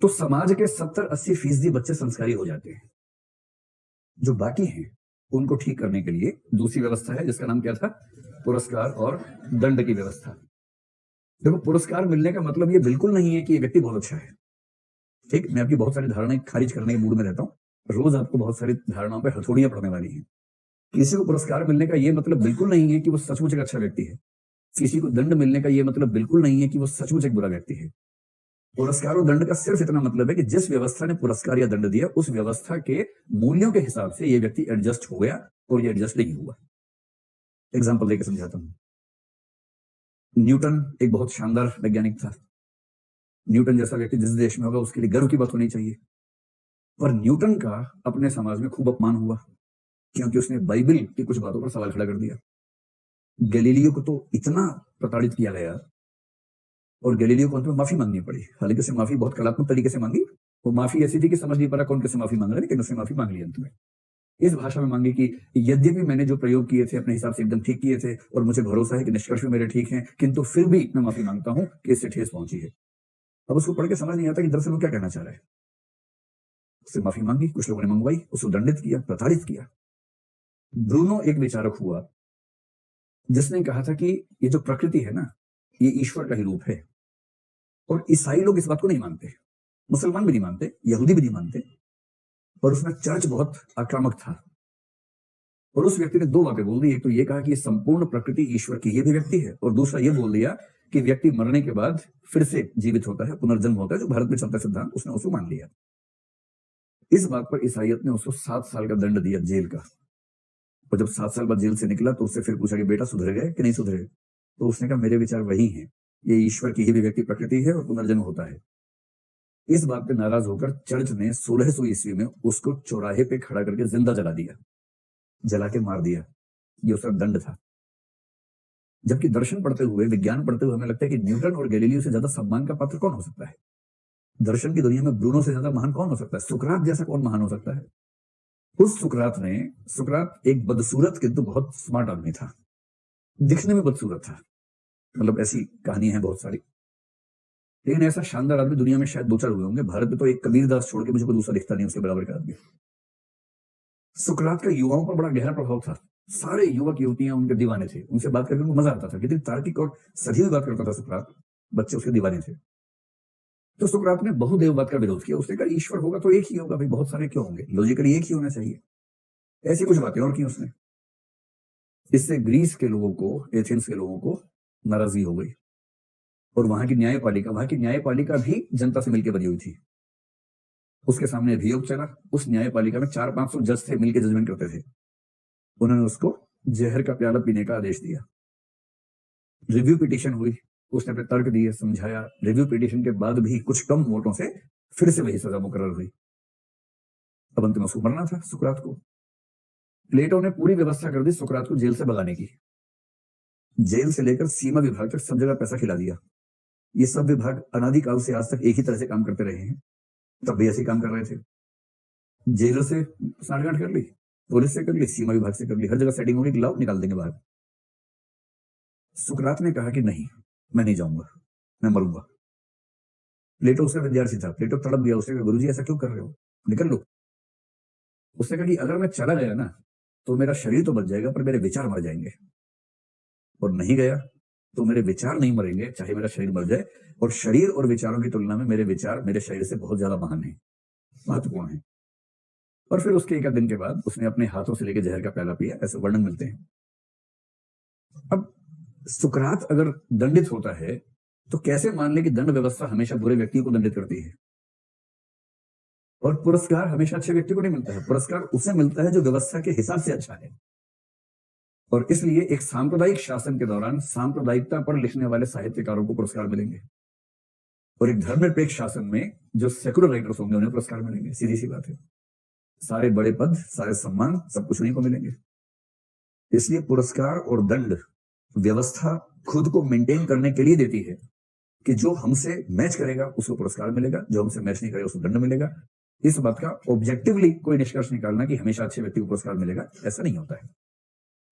तो समाज के 70-80% बच्चे संस्कारी हो जाते हैं। जो बाकी हैं उनको ठीक करने के लिए दूसरी व्यवस्था है जिसका नाम क्या था? पुरस्कार और दंड की व्यवस्था। देखो, पुरस्कार मिलने का मतलब ये बिल्कुल नहीं है कि ये व्यक्ति बहुत अच्छा है। ठीक, मैं आपकी बहुत सारी धारणाएं खारिज करने के मूड में रहता हूं। रोज आपको बहुत सारी धारणाओं पे हथौड़ियां पड़ने वाली हैं। किसी को पुरस्कार मिलने का ये मतलब बिल्कुल नहीं है कि वो सचमुच एक अच्छा व्यक्ति है। किसी को दंड मिलने का ये मतलब बिल्कुल नहीं है कि वो सचमुच एक बुरा व्यक्ति है। पुरस्कार और दंड का सिर्फ इतना मतलब है कि जिस व्यवस्था ने पुरस्कार या दंड दिया उस व्यवस्था के मूल्यों के हिसाब से ये व्यक्ति एडजस्ट हो गया और ये एडजस्ट नहीं हुआ। एग्जाम्पल देकर समझाता हूं। न्यूटन एक बहुत शानदार वैज्ञानिक था। न्यूटन जैसा व्यक्ति जिस देश में होगा उसके लिए गर्व की बात होनी चाहिए। पर न्यूटन का अपने समाज में खूब अपमान हुआ क्योंकि उसने बाइबल की कुछ बातों पर सवाल खड़ा कर दिया। गैलीलियो को तो इतना प्रताड़ित किया गया और गैलीलियो को अंत में माफी मांगनी पड़ी। हालांकि उसने माफी बहुत कलात्मक तरीके से मांगी। वो माफी ऐसी थी कि समझ नहीं पा रहा कौन कैसे माफी मांग रहा है, लेकिन उसने माफी मांग ली अंत में। इस भाषा में मांगी कि यद्यपि मैंने जो प्रयोग किए थे अपने हिसाब से एकदम ठीक किए थे और मुझे भरोसा है कि निष्कर्ष में मेरे ठीक हैं, किंतु फिर भी मैं माफी मांगता हूं कि इससे ठेस पहुंची है। अब उसको पढ़ के समझ नहीं आता कि दरअसल वो क्या कहना चाह रहा है। उससे माफी मांगी, कुछ लोगों ने मंगवाई, उसको दंडित किया, प्रताड़ित किया। ब्रूनो एक विचारक हुआ जिसने कहा था कि ये जो प्रकृति है ना, ये ईश्वर का ही रूप है। और ईसाई लोग इस बात को नहीं मानते, मुसलमान भी नहीं मानते, यहूदी भी नहीं मानते। और उसमें चर्च बहुत आक्रामक था। और उस व्यक्ति ने दो बातें बोल दी। एक तो ये कहा कि संपूर्ण प्रकृति ईश्वर की ही अभिव्यक्ति है, और दूसरा ये बोल दिया कि व्यक्ति मरने के बाद फिर से जीवित होता है, पुनर्जन्म होता है, जो भारत में चलता सिद्धांत, उसने उसको मान लिया। इस बात पर ईसाइयत ने उसको 7 साल का दंड दिया, जेल का। और जब 7 साल बाद जेल से निकला तो उससे फिर पूछा कि बेटा सुधर गए कि नहीं सुधरे? तो उसने कहा मेरे विचार वही हैं, ये ईश्वर की ही अभिव्यक्ति प्रकृति है और पुनर्जन्म होता है। इस बात पे नाराज होकर चर्च ने 1600 ईस्वी में उसको चौराहे पे खड़ा करके जिंदा जला दिया, जला के मार दिया। ये उसका दंड था। जबकि दर्शन पढ़ते हुए, विज्ञान पढ़ते हुए हमें लगता है कि न्यूटन और गैलीलियो से ज्यादा सम्मान का पात्र कौन हो सकता है? दर्शन की दुनिया में ब्रूनो से ज्यादा महान कौन हो सकता है? सुकरात जैसा कौन महान हो सकता है? उस सुकरात एक बदसूरत किंतु बहुत स्मार्ट आदमी था। दिखने में बदसूरत था, मतलब ऐसी कहानी है बहुत सारी, लेकिन ऐसा शानदार आदमी दुनिया में शायद 2-4 हुए होंगे। भारत में तो एक कबीरदास छोड़ के मुझे कोई दूसरा दिखता नहीं उसके बराबर का आदमी। सुकरात का युवाओं पर बड़ा गहरा प्रभाव था। सारे युवक युवतियां उनके दीवाने थे, उनसे बात करके उनको मजा आता था। कितनी तार्किक और सधी हुई बात करता था सुकरात, बच्चे उसके दीवाने थे। तो सुकरात ने बहुदेववाद का विरोध किया। उसने कहा ईश्वर होगा तो एक ही होगा भाई, बहुत सारे क्यों होंगे, लॉजिकली एक ही होना चाहिए। ऐसी कुछ बातें और की उसने। इससे ग्रीस के लोगों को, एथेंस के लोगों को नाराजगी हो गई। और वहां की न्यायपालिका भी जनता से मिलकर बनी हुई थी। उसके सामने अभियोग चला। उस न्यायपालिका में 400-500 जज थे, मिलकर जजमेंट करते थे। उन्होंने उसको जहर का प्याला पीने का आदेश दिया। रिव्यू पिटीशन हुई, उसने अपने तर्क दिए, समझाया। रिव्यू पिटीशन के बाद भी कुछ कम वोटों से फिर से वही सजा मुकर्रर हुई। अब अंत में उसको मरना था, सुकरात को। प्लेटो ने पूरी व्यवस्था कर दी सुकरात को जेल से भगाने की। जेल से लेकर सीमा विभाग तक सब जगह पैसा खिला दिया। ये सब विभाग अनादिकाल से आज तक एक ही तरह से काम करते रहे हैं, तब भी ऐसे काम कर रहे थे। जेल से साठगांठ कर ली, पुलिस से कर ली, सीमा विभाग से कर ली, हर जगह सेटिंग होगी कि लाओ निकाल देंगे बाहर। सुकरात ने कहा कि नहीं, मैं नहीं जाऊंगा, मैं मरूंगा। प्लेटो उसका विद्यार्थी था। प्लेटो तड़प गया। उसने कहा गुरुजी ऐसा क्यों कर रहे हो, निकल लो। उसने कहा कि अगर मैं चला गया ना तो मेरा शरीर तो बच जाएगा पर मेरे विचार मर जाएंगे, और नहीं गया तो मेरे विचार नहीं मरेंगे चाहे मेरा शरीर मर जाए। और शरीर और विचारों की तुलना में मेरे विचार मेरे शरीर से बहुत ज्यादा महान है, महत्वपूर्ण है। और फिर उसके एक दिन के बाद उसने अपने हाथों से लेकर जहर का प्याला पिया, ऐसे वर्णन मिलते हैं। अब सुकरात अगर दंडित होता है तो कैसे मान ले कि दंड व्यवस्था हमेशा बुरे व्यक्ति को दंडित करती है? और पुरस्कार हमेशा अच्छे व्यक्ति को नहीं मिलता है। पुरस्कार उसे मिलता है जो व्यवस्था के हिसाब से अच्छा है। और इसलिए एक सांप्रदायिक शासन के दौरान सांप्रदायिकता पर लिखने वाले साहित्यकारों को पुरस्कार मिलेंगे, और एक धर्मनिरपेक्ष शासन में जो सेकुलर राइटर्स होंगे उन्हें पुरस्कार मिलेंगे। सीधी सी बात है। सारे बड़े पद, सारे सम्मान, सब कुछ उन्हीं को मिलेंगे। इसलिए पुरस्कार और दंड व्यवस्था खुद को मेंटेन करने के लिए देती है कि जो हमसे मैच करेगा उसको पुरस्कार मिलेगा, जो हमसे मैच नहीं करेगा उसको दंड मिलेगा। इस बात का ऑब्जेक्टिवली कोई निष्कर्ष निकालना कि हमेशा अच्छे व्यक्ति को पुरस्कार मिलेगा, ऐसा नहीं होता है।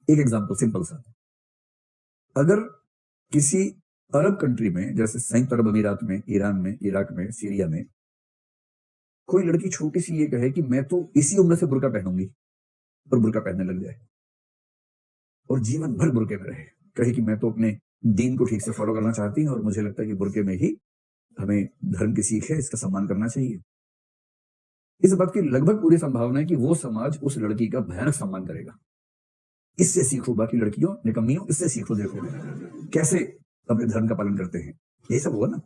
एक एग्जांपल सिंपल सा, अगर किसी अरब कंट्री में जैसे संयुक्त अरब अमीरात में, ईरान में, इराक में, सीरिया में कोई लड़की छोटी सी ये कहे कि मैं तो इसी उम्र से बुर्का पहनूंगी, और बुर्का पहनने लग जाए और जीवन भर बुर्के में रहे, कहे कि मैं तो अपने दीन को ठीक से फॉलो करना चाहती हूँ और मुझे लगता है कि बुर्के में ही हमें धर्म की सीख है, इसका सम्मान करना चाहिए। इस बात की लगभग पूरी संभावना है कि वो समाज उस लड़की का भयानक सम्मान करेगा। इससे सीखो बाकी लड़कियों निकम्मियों, इससे सीखो, देखो कैसे अपने धर्म का पालन करते हैं, यही सब हुआ ना।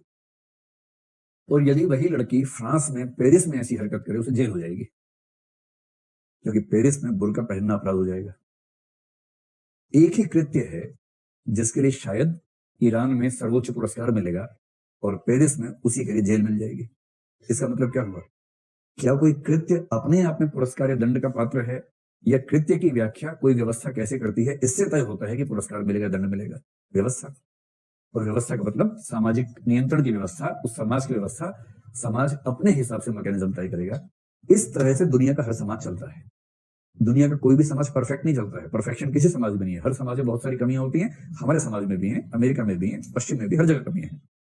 और यदि वही लड़की फ्रांस में पेरिस में ऐसी हरकत करे, उसे जेल हो जाएगी, क्योंकि पेरिस में बुर्का पहनना अपराध हो जाएगा। एक ही कृत्य है जिसके लिए शायद ईरान में सर्वोच्च पुरस्कार मिलेगा और पेरिस में उसी के लिए जेल मिल जाएगी। इसका मतलब क्या हुआ? क्या कोई कृत्य अपने आप में पुरस्कार या दंड का पात्र है, या कृत्य की व्याख्या कोई व्यवस्था कैसे करती है इससे तय होता है कि पुरस्कार मिलेगा, दंड मिलेगा? व्यवस्था। और व्यवस्था का मतलब सामाजिक नियंत्रण की व्यवस्था, उस समाज की व्यवस्था। समाज अपने हिसाब से मैकेनिज्म तय करेगा। इस तरह से दुनिया का हर समाज चलता है। दुनिया का कोई भी समाज परफेक्ट नहीं चलता है, परफेक्शन किसी समाज में नहीं है। हर समाज में बहुत सारी कमियां होती हैं, हमारे समाज में भी हैं, अमेरिका में भी हैं, पश्चिम में भी, हर जगह कमियां हैं।